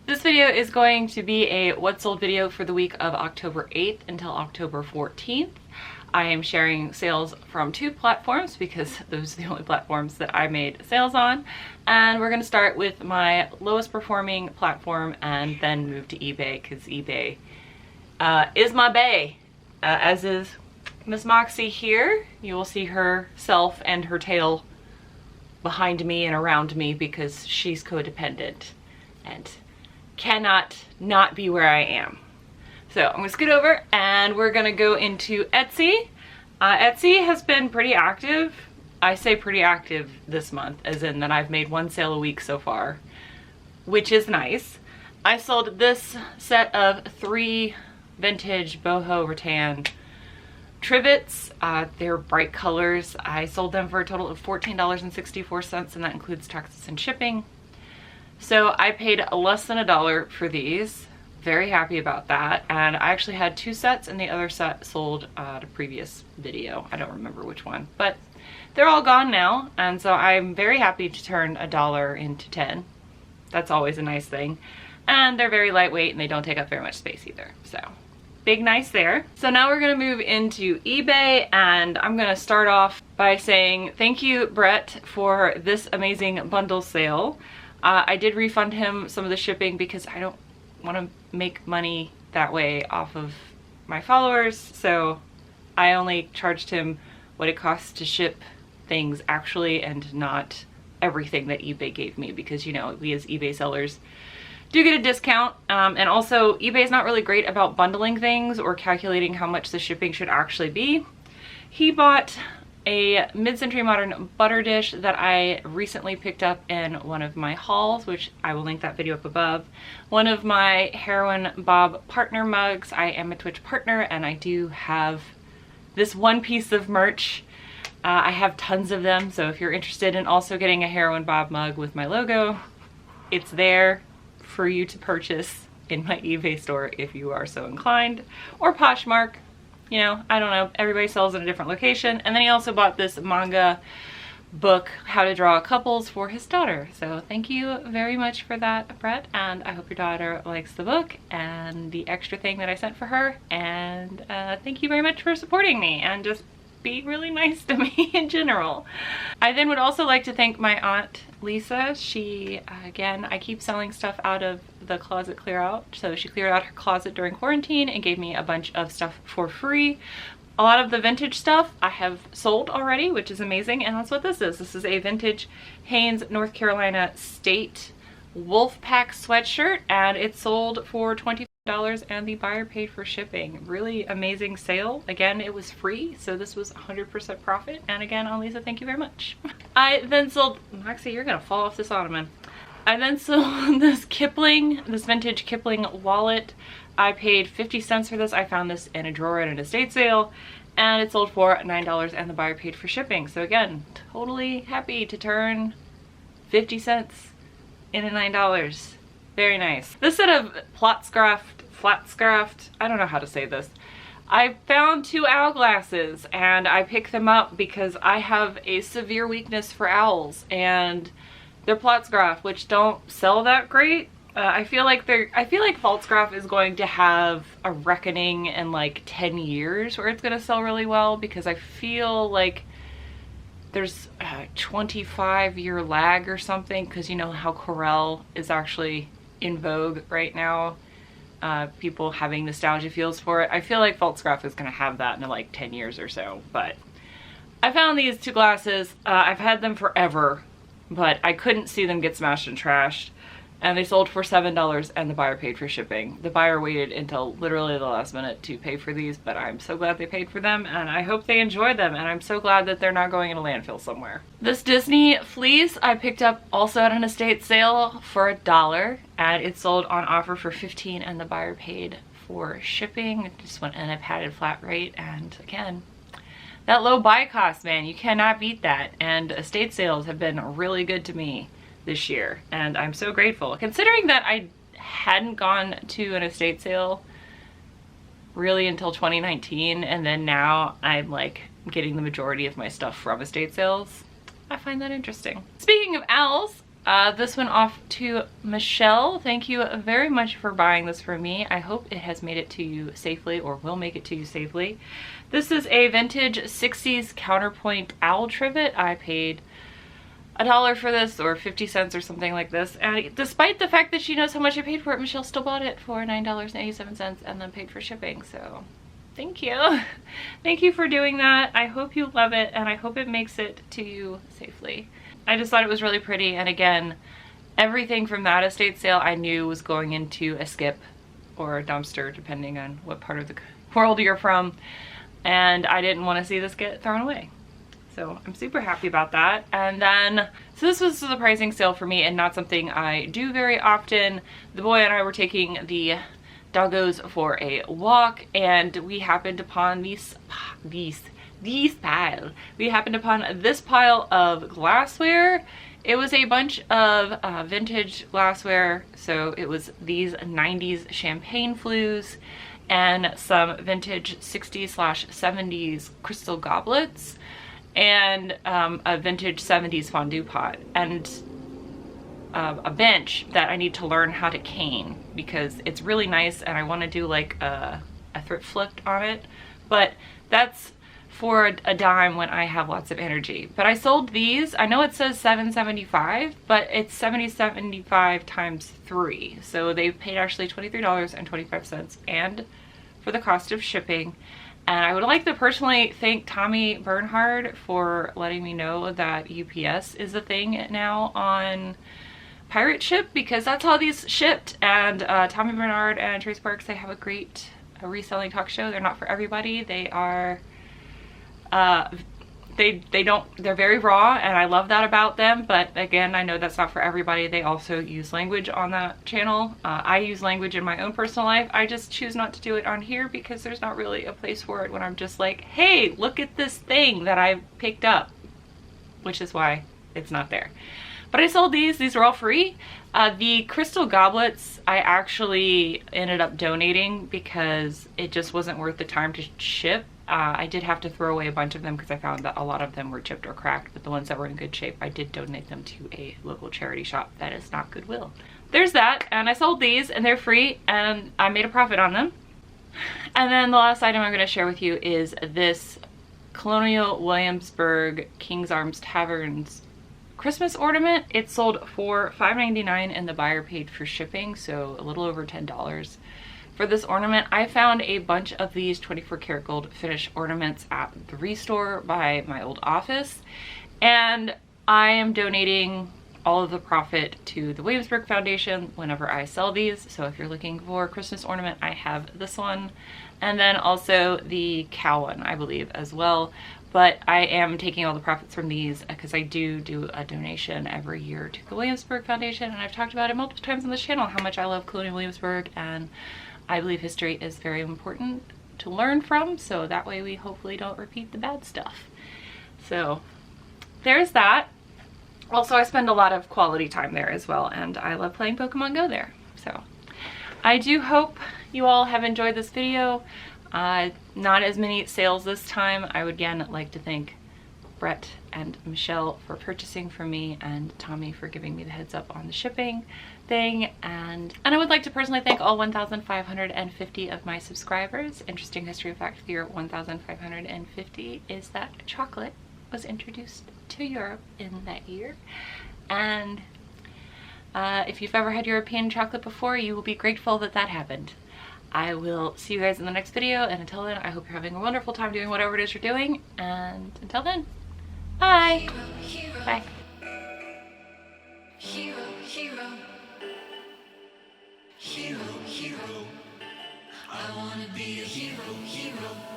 This video is going to be a what sold video for the week of October 8th until October 14th. I am sharing sales from 2 platforms because those are the only platforms that I made sales on. And we're going to start with my lowest performing platform and then move to eBay because eBay is my bae, as is Miss Moxie here. You will see herself and her tail behind me and around me because she's codependent and cannot not be where I am. So I'm gonna scoot over and we're gonna go into Etsy. Etsy has been pretty active. I say pretty active this month, as in that I've made 1 sale a week so far, which is nice. I sold this set of 3 vintage boho rattan Trivets. They're bright colors. I sold them for a total of $14.64, and that includes taxes and shipping. So I paid less than $1 for these. Very happy about that. And I actually had 2 sets, and the other set sold at a previous video. I don't remember which one, but they're all gone now. And so I'm very happy to turn $1 into 10. That's always a nice thing. And they're very lightweight and they don't take up very much space either. So big nice there. So now we're gonna move into eBay, and I'm gonna start off by saying thank you, Brett, for this amazing bundle sale. I did refund him some of the shipping because I don't want to make money that way off of my followers, so I only charged him what it costs to ship things actually and not everything that eBay gave me, because you know, we as eBay sellers do get a discount, and also eBay is not really great about bundling things or calculating how much the shipping should actually be. He bought a mid-century modern butter dish that I recently picked up in one of my hauls, which I will link that video up above. One of my Heroin Bob partner mugs. I am a Twitch partner and I do have this one piece of merch. I have tons of them, so if you're interested in also getting a Heroin Bob mug with my logo, it's there for you to purchase in my eBay store if you are so inclined. Or Poshmark. You know, I don't know, everybody sells in a different location. And then he also bought this manga book, How to Draw Couples, for his daughter. So thank you very much for that, Brett, and I hope your daughter likes the book and the extra thing that I sent for her. And thank you very much for supporting me and just being really nice to me in general. I then would also like to thank my aunt Lisa. She, again, I keep selling stuff out of the closet clear out. So she cleared out her closet during quarantine and gave me a bunch of stuff for free. A lot of the vintage stuff I have sold already, which is amazing, and that's what this is. This is a vintage Hanes, North Carolina State Wolfpack sweatshirt, and it sold for $25 and the buyer paid for shipping. Really amazing sale. Again, it was free, so this was 100% profit. And again, Lisa, thank you very much. I then sold, Maxie, you're gonna fall off this ottoman. I then sold this Kipling, this vintage Kipling wallet. I paid 50 cents for this. I found this in a drawer at an estate sale, and it sold for $9 and the buyer paid for shipping. So again, totally happy to turn 50 cents into $9. Very nice. This set of Flatscraft, I don't know how to say this. I found 2 owl glasses and I picked them up because I have a severe weakness for owls, and they're Flatscraft, which don't sell that great. I feel like Flatscraft is going to have a reckoning in like 10 years where it's gonna sell really well, because I feel like there's a 25-year lag or something, because you know how Corel is actually in vogue right now. People having nostalgia feels for it. I feel like Flatscraft is going to have that in like 10 years or so. But I found these 2 glasses. I've had them forever, but I couldn't see them get smashed and trashed. And they sold for $7 and the buyer paid for shipping. The buyer waited until literally the last minute to pay for these, but I'm so glad they paid for them, and I hope they enjoy them, and I'm so glad that they're not going in a landfill somewhere. This Disney fleece I picked up also at an estate sale for $1, and it sold on offer for $15 and the buyer paid for shipping. It just went in a padded flat rate, and again, that low buy cost, man, you cannot beat that. And estate sales have been really good to me this year, and I'm so grateful, considering that I hadn't gone to an estate sale really until 2019, and then now I'm like getting the majority of my stuff from estate sales. I find that interesting. Speaking of owls, This went off to Michelle. Thank you very much for buying this for me. I hope it has made it to you safely, or will make it to you safely. This is a vintage 60s Counterpoint owl trivet. I paid $1 for this, or 50 cents or something like this. And despite the fact that she knows how much I paid for it, Michelle still bought it for $9.87 and then paid for shipping. So thank you. Thank you for doing that. I hope you love it, and I hope it makes it to you safely. I just thought it was really pretty, and again, everything from that estate sale I knew was going into a skip or a dumpster, depending on what part of the world you're from, and I didn't want to see this get thrown away. So I'm super happy about that. And then, so this was a surprising sale for me and not something I do very often. The boy and I were taking the doggos for a walk, and we happened upon this pile. We happened upon this pile of glassware. It was a bunch of vintage glassware. So it was these 90s champagne flues and some vintage 60s/70s crystal goblets, and a vintage 70s fondue pot, and a bench that I need to learn how to cane because it's really nice and I want to do like a thrift flip on it, but that's for a dime when I have lots of energy. But I sold these. I know it says $7.75, but it's $70.75 times 3, so they paid actually $23.25 and for the cost of shipping. And I would like to personally thank Tommy Bernhard for letting me know that UPS is a thing now on pirate ship, because that's how these shipped. And Tommy Bernhard and Trace Parks, they have a great reselling talk show. They're not for everybody. They are they're very raw, and I love that about them, but again, I know that's not for everybody. They also use language on that channel. I use language in my own personal life. I just choose not to do it on here because there's not really a place for it when I'm just like, hey, look at this thing that I picked up, which is why it's not there. But I sold these. These are all free. The crystal goblets I actually ended up donating because it just wasn't worth the time to ship. I did have to throw away a bunch of them because I found that a lot of them were chipped or cracked, but the ones that were in good shape, I did donate them to a local charity shop that is not Goodwill. There's that, and I sold these, and they're free, and I made a profit on them. And then the last item I'm going to share with you is this Colonial Williamsburg King's Arms Taverns Christmas ornament. It sold for $5.99 and the buyer paid for shipping, so a little over $10. For this ornament, I found a bunch of these 24 karat gold finish ornaments at the Restore by my old office, and I am donating all of the profit to the Williamsburg Foundation whenever I sell these. So if you're looking for a Christmas ornament, I have this one, and then also the cow one, I believe, as well. But I am taking all the profits from these because I do a donation every year to the Williamsburg Foundation, and I've talked about it multiple times on this channel how much I love Colonial Williamsburg, and I believe history is very important to learn from, so that way we hopefully don't repeat the bad stuff. So there's that. Also, I spend a lot of quality time there as well, and I love playing Pokemon Go there. So I do hope you all have enjoyed this video. Not as many sales this time. I would again like to thank Brett and Michelle for purchasing from me, and Tommy for giving me the heads up on the shipping thing, and I would like to personally thank all 1,550 of my subscribers. Interesting history fact for your 1,550 is that chocolate was introduced to Europe in that year, and if you've ever had European chocolate before, you will be grateful that that happened. I will see you guys in the next video, and until then, I hope you're having a wonderful time doing whatever it is you're doing, and until then, bye! Bye. Hero, hero, hero, hero, I wanna be a hero, hero.